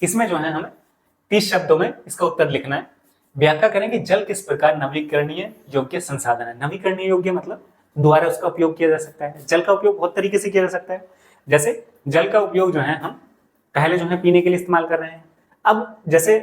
इसमें जो है हमें 30 शब्दों में इसका उत्तर लिखना है। व्याख्या करेंगे जल किस प्रकार नवीकरणीय योग्य संसाधन है। नवीकरणीय योग्य मतलब दोबारा उसका उपयोग किया जा सकता है। जल का उपयोग बहुत तरीके से किया जा सकता है। जैसे जल का उपयोग जो है हम पहले जो है पीने के लिए इस्तेमाल कर रहे हैं। अब जैसे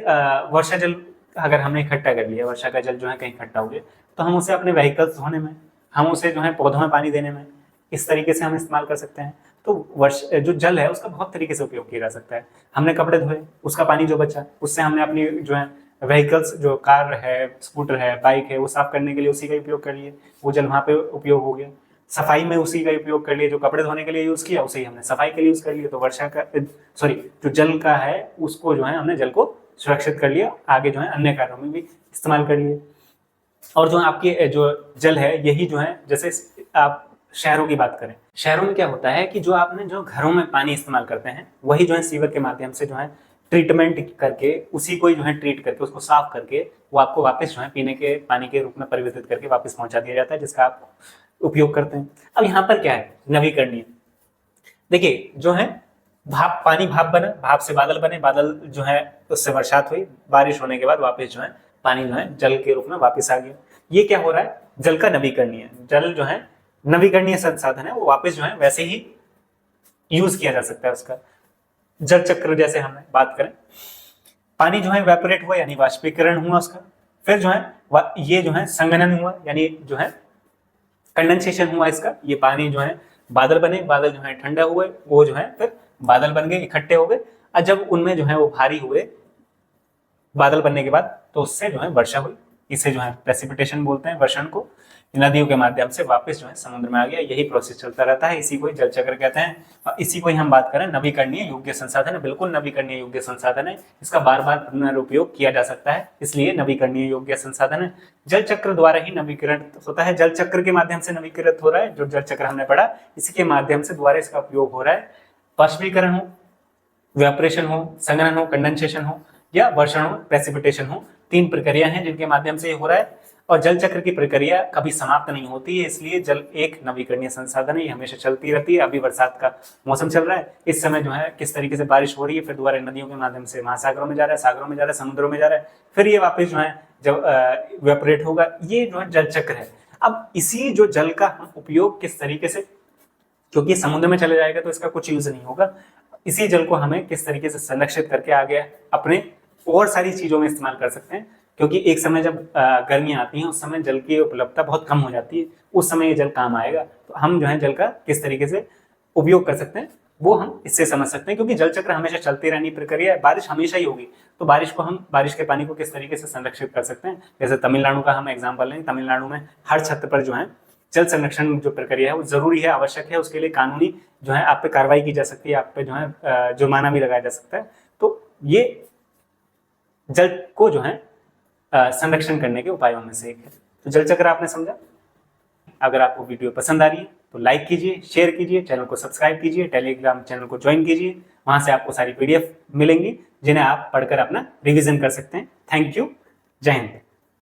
वर्षा जल अगर हमने इकट्ठा कर लिया, वर्षा का जल जो है कहीं इकट्ठा हो गया, तो हम उसे अपने व्हीकल्स धोने में, हम उसे जो है पौधों में पानी देने में, इस तरीके से हम इस्तेमाल कर सकते हैं। तो जो जल है उसका बहुत तरीके से उपयोग किया जा सकता है। हमने कपड़े धोए, उसका पानी जो बचा उससे हमने अपनी जो है व्हीकल्स, जो कार है, स्कूटर है, बाइक है, वो साफ करने के लिए उसी का उपयोग कर लिए, वो जल वहां पे उपयोग हो गया। सफाई में उसी का उपयोग कर लिए, जो कपड़े धोने के लिए यूज किया उसे ही हमने सफाई के लिए यूज कर लिया। तो वर्षा का जो जल का है उसको जो है हमने जल को सुरक्षित कर लिया, आगे जो है अन्य कार्यों में भी इस्तेमाल कर लिए। और जो आपके जो जल है यही जो है, जैसे आप शहरों की बात करें, शहरों में क्या होता है कि जो आपने जो घरों में पानी इस्तेमाल करते हैं वही जो है सीवर के माध्यम से जो है ट्रीटमेंट करके, उसी को जो है ट्रीट करके, उसको साफ करके वो आपको वापस जो है पीने के पानी के रूप में परिवर्तित करके वापस पहुंचा दिया जाता है, जिसका आप उपयोग करते हैं। अब यहाँ पर क्या है नवीकरणीय, देखिए जो है भाप, पानी भाप बना, भाप से बादल बने, बादल जो है उससे बरसात हुई, बारिश होने के बाद वापस जो है पानी जो है जल के रूप में वापस आ गया। ये क्या हो रहा है, जल का नवीकरणीय, जल जो है नवीकरणीय संसाधन है, वो वापस जो है वैसे ही यूज किया जा सकता है उसका। जल चक्र जैसे हमने बात करें, पानी जो है वेपोरेट हुआ यानी वाष्पीकरण हुआ उसका, फिर जो है ये जो है संघनन हुआ यानी जो है कंडेंसेशन हुआ इसका, ये पानी जो है बादल बने, बादल जो है ठंडा हुए, वो जो है फिर बादल बन गए, इकट्ठे हो गए, और जब उनमें जो है वो भारी हुए बादल बनने के बाद तो उससे जो है वर्षा हुई, इसे जो है प्रेसिपिटेशन बोलते हैं वर्षण को, नदियों के माध्यम से वापस जो है समुद्र में आ गया। यही प्रोसेस चलता रहता है, इसी को जल चक्र कहते हैं। और इसी को ही हम बात करें नवीकरणीय योग्य संसाधन है, बिल्कुल नवीकरणीय योग्य संसाधन है, इसका बार बार पुनरुपयोग किया जा सकता है, इसलिए नवीकरणीय योग्य संसाधन है। जल चक्र द्वारा ही नवीकरण होता है, जल चक्र के माध्यम से नवीकृत हो रहा है, जो जल चक्र हमने पढ़ा इसी के माध्यम से द्वारा इसका उपयोग हो रहा है। बाष्पीकरण हो, वेपोरेशन हो, संघनन हो, कंडेंसेशन हो, या वर्षण हो, प्रेसिपिटेशन हो, 3 प्रक्रिया हैं जिनके माध्यम से ये हो रहा है। और जल चक्र की प्रक्रिया कभी समाप्त नहीं होती है, इसलिए जल एक नवीकरणीय संसाधन है, ये हमेशा चलती रहती है। अभी बरसात का मौसम चल रहा है, इस समय जो है किस तरीके से बारिश हो रही है, फिर दोबारा नदियों के माध्यम से महासागरों में जा रहा है, सागरों में जा रहा है, समुद्रों में जा रहा है, फिर ये वापस जो है जब वेपोरेट होगा, ये जो है जल चक्र है। अब इसी जो जल का हम उपयोग किस तरीके से, क्योंकि समुद्र में चले जाएगा तो इसका कुछ यूज नहीं होगा, इसी जल को हमें किस तरीके से संरक्षित करके आगे अपने और सारी चीजों में इस्तेमाल कर सकते हैं। क्योंकि एक समय जब गर्मियां आती हैं उस समय जल की उपलब्धता बहुत कम हो जाती है, उस समय ये जल काम आएगा। तो हम जो है जल का किस तरीके से उपयोग कर सकते हैं वो हम इससे समझ सकते हैं, क्योंकि जल चक्र हमेशा चलती रहनी प्रक्रिया है, बारिश हमेशा ही होगी, तो बारिश के पानी को किस तरीके से संरक्षित कर सकते हैं। जैसे तमिलनाडु का हम एग्जाम्पल लें, तमिलनाडु में हर छत पर जो है जल संरक्षण जो प्रक्रिया है वो जरूरी है, आवश्यक है, उसके लिए कानूनी जो है आप पे कार्रवाई की जा सकती है, आप पे जो है जुर्माना भी लगाया जा सकता है। तो ये जल को जो है संरक्षण करने के उपायों में से एक है। तो जल चक्र आपने समझा। अगर आपको वीडियो पसंद आ रही है तो लाइक कीजिए, शेयर कीजिए, चैनल को सब्सक्राइब कीजिए, टेलीग्राम चैनल को ज्वाइन कीजिए, वहां से आपको सारी PDF मिलेंगी जिन्हें आप पढ़कर अपना रिवीजन कर सकते हैं। थैंक यू, जय हिंद।